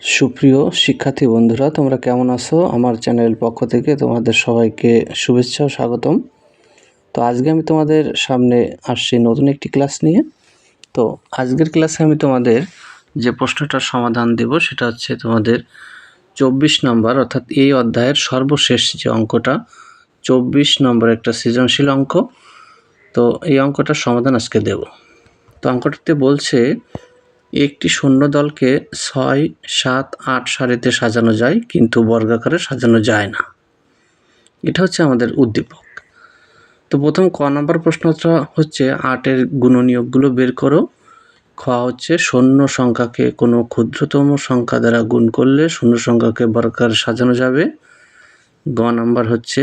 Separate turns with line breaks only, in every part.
সুপ্রিয় শিক্ষার্থী বন্ধুরা, তোমরা কেমন আছো? আমার চ্যানেল পক্ষ থেকে তোমাদের সবাইকে শুভেচ্ছা ও স্বাগতম। তো আজকে আমি তোমাদের সামনে আসছি নতুন একটি ক্লাস নিয়ে। তো আজকের ক্লাসে আমি তোমাদের যে প্রশ্নটার সমাধান দেব সেটা হচ্ছে তোমাদের 24 নম্বর, অর্থাৎ এই অধ্যায়ের সর্বশেষ যে অঙ্কটা 24 নম্বর একটা সৃজনশীল অঙ্ক। তো এই অঙ্কটার সমাধান আজকে দেব। তো অঙ্কটাতে বলছে একটি শূন্য দলকে 6, 7, 8 সারিতে সাজানো যায়, কিন্তু বর্গাকারে সাজানো যায় না। এটা হচ্ছে আমাদের উদ্দীপক। তো প্রথম ক নম্বর প্রশ্নটা হচ্ছে 8-এর গুণনীয়কগুলো বের করো। খ হচ্ছে শূন্য সংখ্যাকে কোনো ক্ষুদ্রতম সংখ্যা দ্বারা গুণ করলে শূন্য সংখ্যাকে বর্গাকারে সাজানো যাবে। গ নম্বর হচ্ছে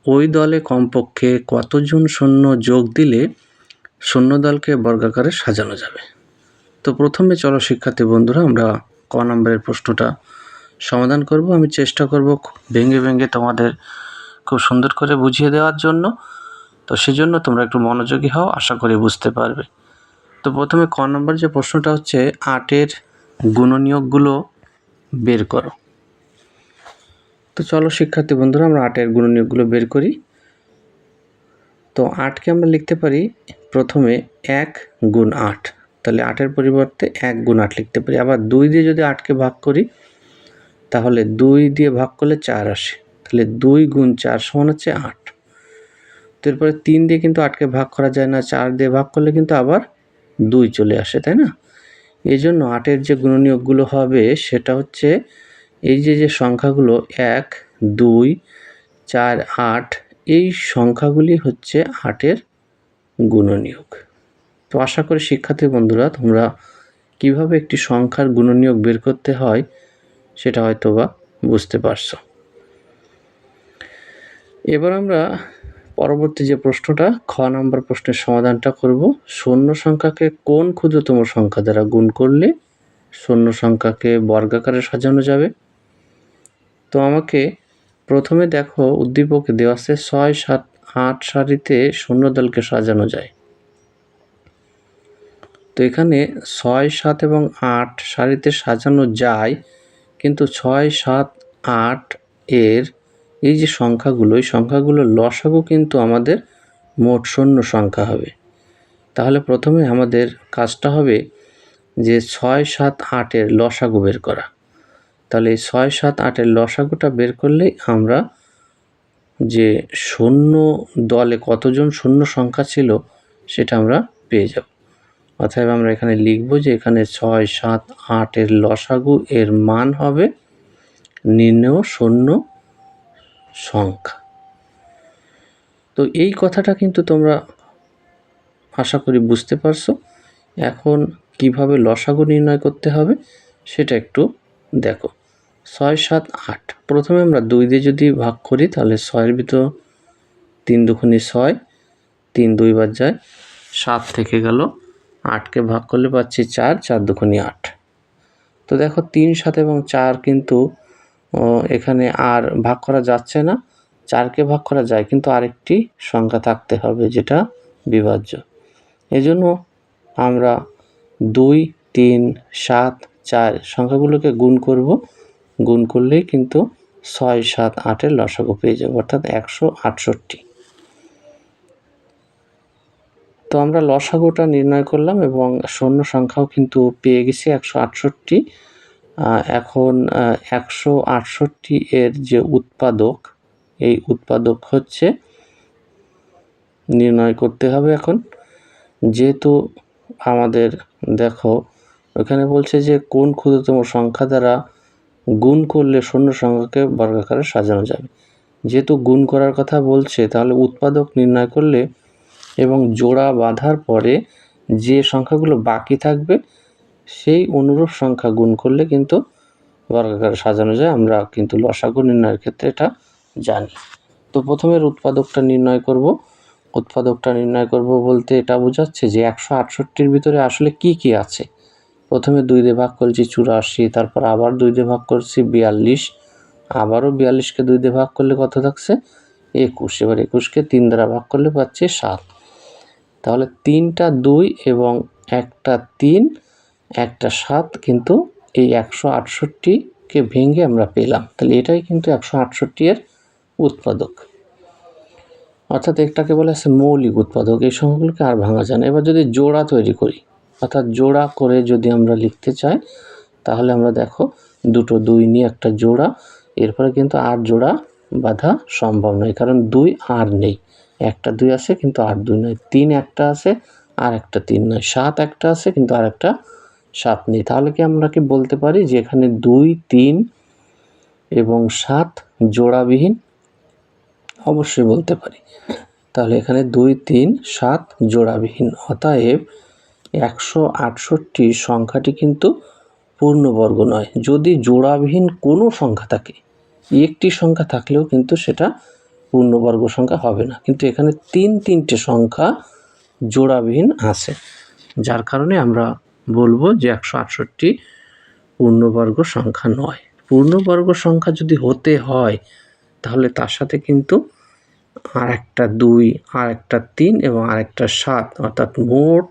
ওই দলে কমপক্ষে কতজন শূন্য যোগ দিলে শূন্য দলকে বর্গাকারে সাজানো যাবে। তো প্রথমে চলো শিক্ষার্থী বন্ধুরা, আমরা ক নম্বরের প্রশ্নটা সমাধান করব। আমি চেষ্টা করব ভেঙে ভেঙে তোমাদের খুব সুন্দর করে বুঝিয়ে দেওয়ার জন্য। তো সেজন্য তোমরা একটু মনোযোগী হও, আশা করি বুঝতে পারবে। তো প্রথমে ক নম্বর যে প্রশ্নটা হচ্ছে 8-এর গুণনীয়কগুলো বের করো। তো চলো শিক্ষার্থী বন্ধুরা, আমরা 8-এর গুণনীয়কগুলো বের করি। তো 8কে আমরা লিখতে পারি প্রথমে 1 গুণ 8, তাহলে 8-এর পরিবর্তে 1 গুণ 8 লিখতে পারি। আবার 2 দিয়ে যদি 8কে ভাগ করি তাহলে 2 দিয়ে ভাগ করলে 4 আসে, তাহলে 2 গুণ 4 সমান হচ্ছে 8। তো এরপরে 3 দিয়ে কিন্তু 8কে ভাগ করা যায় না, 4 দিয়ে ভাগ করলে কিন্তু আবার 2 চলে আসে, তাই না? এই জন্য 8-এর যে গুণনীয়কগুলো হবে সেটা হচ্ছে এই যে সংখ্যাগুলো 1, 2, 4, 8, এই সংখ্যাগুলি হচ্ছে 8-এর গুণনীয়ক। তো আশা করি শিক্ষার্থী বন্ধুরা তোমরা কিভাবে একটি সংখ্যার গুণনীয়ক বের করতে হয় সেটা হয়তোবা বুঝতে পারছো। এবার আমরা পরবর্তী যে প্রশ্নটা খ নম্বর প্রশ্নের সমাধানটা করব। শূন্য সংখ্যাকে কোন ক্ষুদ্রতম সংখ্যা দ্বারা গুণ করলে শূন্য সংখ্যাকে বর্গাকারে সাজানো যাবে? তো আমাকে প্রথমে দেখো উদ্দীপকে দেওয়া আছে 6, 7, 8 সারিতে শূন্য দলকে সাজানো যায়। তো এখানে 6, 7 এবং 8 সারিতে সাজানো যায়, কিন্তু 6, 7, 8 এর এই যে সংখ্যাগুলো, এই সংখ্যাগুলোর লসাগু কিন্তু আমাদের মোট শূন্য সংখ্যা হবে। তাহলে প্রথমে আমাদের কাজটা হবে যে 6, 7, 8 এর লসাগু বের করা। তাহলে এই 6, 7, 8 এর লসাগুটা বের করলেই আমরা যে শূন্য দলে কতজন শূন্য সংখ্যা ছিল সেটা আমরা পেয়ে যাব। অতএব আমরা এখানে লিখব যে এখানে 6, 7, 8 এর লসাগু এর মান হবে নির্ণেয় শূন্য সংখ্যা। তো এই কথাটা কিন্তু তোমরা আশা করি বুঝতে পারছো। এখন কিভাবে লসাগু নির্ণয় করতে হবে সেটা একটু দেখো। 6, 7, 8 প্রথমে আমরা 2 দিয়ে যদি ভাগ করি তাহলে 6-এর ভিতর 3 দুগুণে 6, 3 2 বার যায়, 7 থেকে গেল, 8কে ভাগ করলে পাচ্ছি 4, 4 দুগুণে 8। তো দেখো 3, 7 এবং 4 কিন্তু এখানে আর ভাগ করা যাচ্ছে না। 4কে ভাগ করা যায়, কিন্তু আরেকটি সংখ্যা থাকতে হবে যেটা বিভাজ্য। এজন্য আমরা 2, 3, 7, 4 সংখ্যাগুলোকে গুণ করব। গুণ করলেই কিন্তু 6, 7, 8 এর লসাগু পেয়ে যাব, অর্থাৎ 168। তো আমরা লসাগুটা নির্ণয় করলাম এবং শূন্য সংখ্যাও কিন্তু পেয়ে গেছি 168। এখন 168 এর যে উৎপাদক, এই উৎপাদক হচ্ছে নির্ণয় করতে হবে। এখন যেহেতু আমাদের দেখো ওখানে বলছে যে কোন ক্ষুদ্রতম সংখ্যা দ্বারা গুণ করলে শূন্য সংখ্যাকে বর্গাকারে সাজানো যাবে। যেহেতু গুণ করার কথা বলছে তাহলে উৎপাদক নির্ণয় করলে এবং জোড়া বাঁধার পরে যে সংখ্যাগুলো বাকি থাকবে সেই অনুরূপ সংখ্যা গুণ করলে কিন্তু বর্গাকারে সাজানো যায়। আমরা কিন্তু লসাগু নির্ণয়ের ক্ষেত্রে এটা জানি। তো প্রথমের উৎপাদকটা নির্ণয় করব। উৎপাদকটা নির্ণয় করব বলতে এটা বোঝাচ্ছে যে 168-র ভিতরে আসলে কি কি আছে। প্রথমে 2 দিয়ে ভাগ করেছি 84, তারপর আবার 2 দিয়ে ভাগ করছি 42, আবারও 42কে 2 দিয়ে ভাগ করলে কত থাকছে 21। এবার 21কে 3 দ্বারা ভাগ করলে পাচ্ছি 7। তাহলে 3টা 2 এবং একটা 3, একটা 7 কিন্তু এই 168কে ভেঙে আমরা পেলাম। তাহলে এটাই কিন্তু 168 এর উৎপাদক, অর্থাৎ এটাকে বলা আছে মৌলিক উৎপাদক। এই সংখ্যাগুলোকে আর ভাঙা যায় না। এবার যদি জোড়া তৈরি করি, অর্থাৎ জোড়া করে যদি আমরা লিখতে চাই, তাহলে আমরা দেখো দুটো 2 নিয়ে একটা জোড়া, এরপরে কিন্তু আর জোড়া বাঁধা সম্ভব নয়, কারণ 2 আর নেই। একটা 2 আছে কিন্তু আর 2 নয়, 3 একটা আছে আর একটা 3 নয়, 7 একটা আছে কিন্তু আর একটা 7 নেই। তাহলে কি আমরা কি বলতে পারি যে এখানে 2, 3 এবং 7 জোড়াবিহীন? অবশ্যই বলতে পারি। তাহলে এখানে 2, 3, 7 জোড়াবিহীন। অতএব 168 সংখ্যাটি কিন্তু পূর্ণবর্গ নয়। যদি জোড়াবিহীন কোনো সংখ্যা থাকে, একটি সংখ্যা থাকলেও কিন্তু সেটা পূর্ণবর্গ সংখ্যা হবে না। কিন্তু এখানে 3টে সংখ্যা জোড়াবিহীন আছে, যার কারণে আমরা বলবো যে 168 পূর্ণবর্গ সংখ্যা নয়। পূর্ণবর্গ সংখ্যা যদি হতে হয় তাহলে তার সাথে কিন্তু আর একটা 2, আর একটা 3 এবং আর একটা 7, অর্থাৎ মোট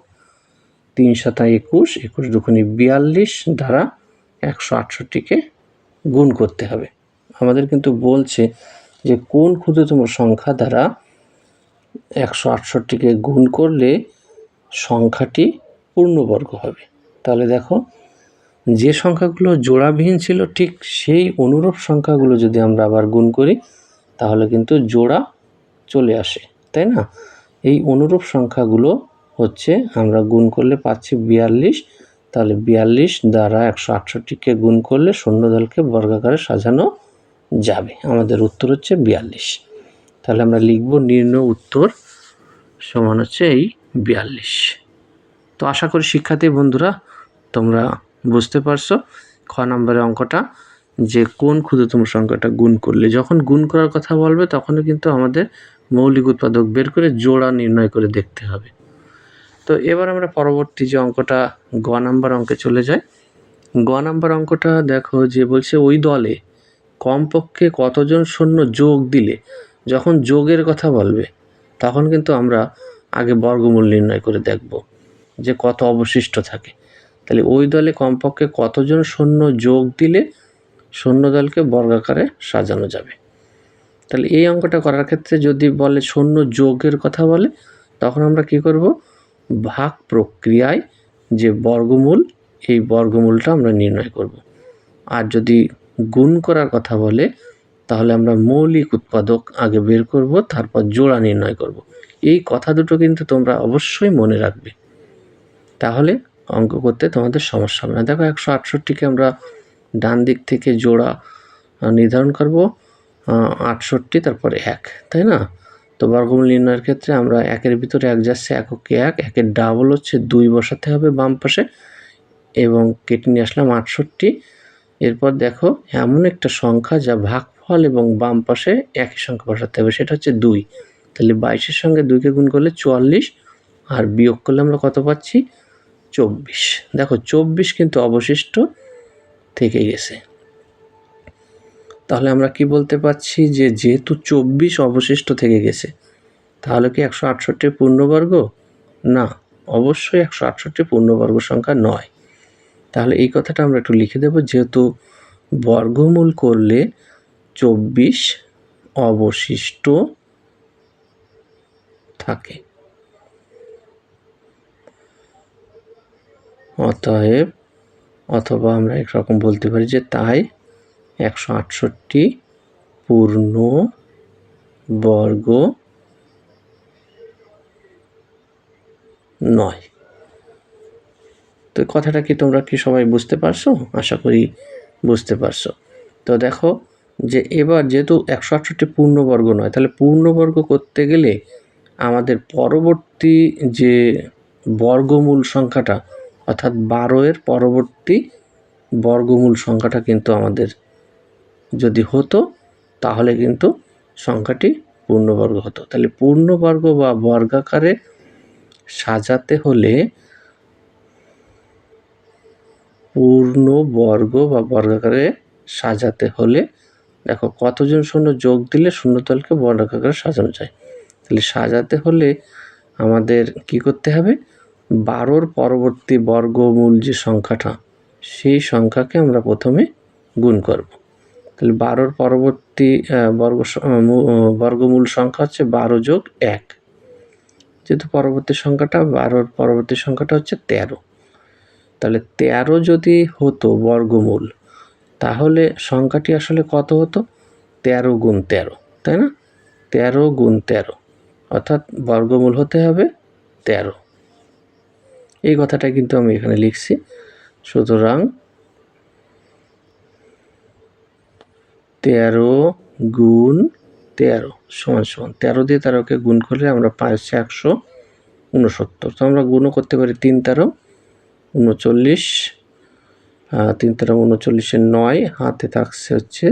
3 × 7 = 21, 21 দুগুণে 42 দ্বারা 168কে গুণ করতে হবে। আমাদের কিন্তু বলছে যে কোন ক্ষুদ্রতম সংখ্যা দ্বারা 168কে গুণ করলে সংখ্যাটি পূর্ণবর্গ হবে। তাহলে দেখো, যে সংখ্যাগুলো জোড়াবিহীন ছিল ঠিক সেই অনুরূপ সংখ্যাগুলো যদি আমরা আবার গুণ করি তাহলে কিন্তু জোড়া চলে আসে, তাই না? এই অনুরূপ সংখ্যাগুলো হচ্ছে আমরা গুণ করলে পাচ্ছি 42। তাহলে 42 দ্বারা 168কে গুণ করলে শূন্যদলকে বর্গাকারে সাজানো যাবে। আমাদের উত্তর হচ্ছে 42। তাহলে আমরা লিখব নির্ণয় উত্তর সমান হচ্ছে এই 42। তো আশা করি শিক্ষার্থী বন্ধুরা তোমরা বুঝতে পারছো খ নম্বরের অঙ্কটা, যে কোন ক্ষুদ্রতম সংখ্যাটা গুণ করলে। যখন গুণ করার কথা বলবে তখনও কিন্তু আমাদের মৌলিক উৎপাদক বের করে জোড়া নির্ণয় করে দেখতে হবে। তো এবার আমরা পরবর্তী যে অঙ্কটা গ নাম্বার অঙ্কে চলে যাই। গ নাম্বার অঙ্কটা দেখো, যে বলছে ওই দলে কমপক্ষে কতজন সৈন্য যোগ দিলে। যখন যোগের কথা বলবে তখন কিন্তু আমরা আগে বর্গমূল নির্ণয় করে দেখব যে কত অবশিষ্ট থাকে। তাহলে ওই দলে কমপক্ষে কতজন সৈন্য যোগ দিলে সৈন্যদলকে বর্গাকারে সাজানো যাবে। তাহলে এই অঙ্কটা করার ক্ষেত্রে যদি বলে সৈন্য যোগের কথা বলে, তখন আমরা কি করব, ভাগ প্রক্রিয়ায় যে বর্গমূল, এই বর্গমূলটা আমরা নির্ণয় করব। আর যদি গুণ করার কথা বলে তাহলে আমরা মৌলিক উৎপাদক আগে বের করব, তারপর জোড়া নির্ণয় করব। এই কথা দুটো কিন্তু তোমরা অবশ্যই মনে রাখবে, তাহলে অঙ্ক করতে তোমাদের সমস্যা হবে না। দেখো 168কে আমরা ডান দিক থেকে জোড়া নির্ধারণ করব, 68 তারপরে 1, তাই না? তো বর্গমূল নির্ণয়ের ক্ষেত্রে আমরা 1-এর ভিতরে 1 যাচ্ছে, এককে 1, 1-এর ডাবল হচ্ছে 2 বসাতে হবে বাম পাশে, এবং কেটে নিয়ে আসলাম 68। এরপর দেখো এমন একটা সংখ্যা যা ভাগফল এবং বাম পাশে একই সংখ্যা বসাতে হবে, সেটা হচ্ছে 2। তাহলে 22-এর সঙ্গে 2কে গুণ করলে 44, আর বিয়োগ করলে আমরা কত পাচ্ছি, 24। দেখো 24 কিন্তু অবশিষ্ট থেকে গেছে। তাহলে আমরা কি বলতে পারছি, যে যেহেতু 24 অবশিষ্ট থেকে গেছে, তাহলে কি 168 পূর্ণবর্গ? না, অবশ্যই 168 পূর্ণবর্গ সংখ্যা নয়। তাহলে এই কথাটা আমরা একটু লিখে দেব, যেহেতু বর্গমূল করলে 24 অবশিষ্ট থাকে, অতএব অথবা আমরা একরকম বলতে পারি যে তাই 168 পূর্ণ বর্গ নয়। তো কথাটা কি তোমরা কি সবাই বুঝতে পারছো? আশা করি বুঝতে পারছো। তো দেখো যে এবার যেহেতু 168 পূর্ণবর্গ নয়, তাহলে পূর্ণবর্গ করতে গেলে আমাদের পরবর্তী যে বর্গমূল সংখ্যাটা, অর্থাৎ 12-এর পরবর্তী বর্গমূল সংখ্যাটা কিন্তু আমাদের যদি হতো তাহলে কিন্তু সংখ্যাটি পূর্ণবর্গ হতো। তাহলে পূর্ণবর্গ বা বর্গাকারে সাজাতে হলে, পূর্ণবর্গ বা বর্গাকারে সাজাতে হলে দেখো কতজন শূন্য যোগ দিলে শূন্যতলকে বর্গাকারে সাজানো যায়। তাহলে সাজাতে হলে আমাদের কি করতে হবে, 12-র পরবর্তী বর্গমূল যে সংখ্যাটা সেই সংখ্যাকে আমরা প্রথমে গুণ করব। তাহলে 12র পরবর্তী বর্গমূল সংখ্যা হচ্ছে 12 যোগ 1, যেহেতু পরবর্তী সংখ্যাটা 12র পরবর্তী সংখ্যাটা হচ্ছে 13। তাহলে 13 যদি হতো বর্গমূল, তাহলে সংখ্যাটি আসলে কত হতো? 13 গুণ 13, তাই না? 13 গুণ 13, অর্থাৎ বর্গমূল হতে হবে 13। এই কথাটা কিন্তু আমি এখানে লিখছি। সুতরাং 13 গুণ 13 সমান 13 দিয়ে 13কে গুণ করলে আমরা পাই 169। তো আমরা গুণও করতে পারি 3 13 39, 3 13 39 9, হাতে থাকছে হচ্ছে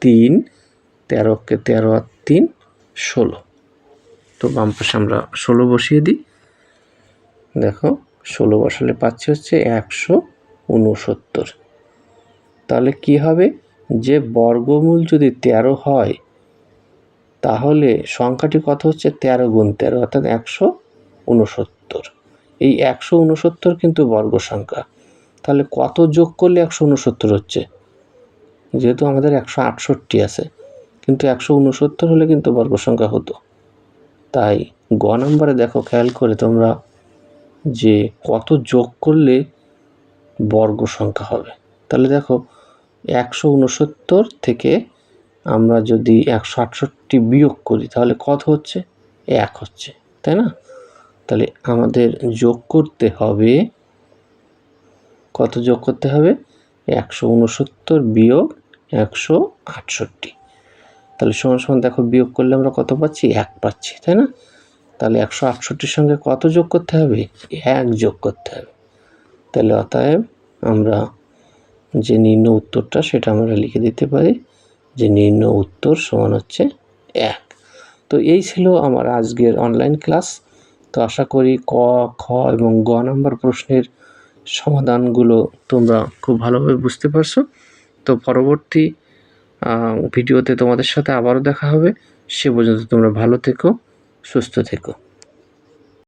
3, 13কে 13 আর 3 16। তো বাম পাশে আমরা 16 বসিয়ে দিই। দেখো 16 বসালে পাচ্ছি হচ্ছে 169। তাহলে কি হবে? যে বর্গমূল যদি 13 হয়, তাহলে সংখ্যাটি কত হচ্ছে? 13 গুণ 13, অর্থাৎ 169। এই 169 কিন্তু বর্গ সংখ্যা। তাহলে কত যোগ করলে 169 হচ্ছে? যেহেতু আমাদের 168 আছে, কিন্তু 169 হলে কিন্তু বর্গ সংখ্যা হতো। তাই গ নম্বরে দেখো খেয়াল করে তোমরা যে কত যোগ করলে বর্গ সংখ্যা হবে। তাহলে দেখো 169 থেকে আমরা যদি 168 বিয়োগ করি, তাহলে কত হচ্ছে? 1 হচ্ছে, তাই না? তাহলে আমাদের যোগ করতে হবে, কত যোগ করতে হবে? 169 বিয়োগ 168। তাহলে সমান সমান দেখো বিয়োগ করলে আমরা কত পাচ্ছি? 1 পাচ্ছি, তাই না? তাহলে 168-র সঙ্গে কত যোগ করতে হবে? 1 যোগ করতে হবে। তাহলে অতএব আমরা যে নির্ণয় উত্তরটা, সেটা আমরা লিখে দিতে পারি যে নির্ণয় উত্তর সমান হচ্ছে 1। তো এই ছিল আমার আজকের অনলাইন ক্লাস। তো আশা করি ক, খ এবং গ নাম্বার প্রশ্নের সমাধানগুলো তোমরা খুব ভালোভাবে বুঝতে পারছো। তো পরবর্তী ভিডিওতে তোমাদের সাথে আবারও দেখা হবে। সে পর্যন্ত তোমরা ভালো থেকো, সুস্থ থেকো।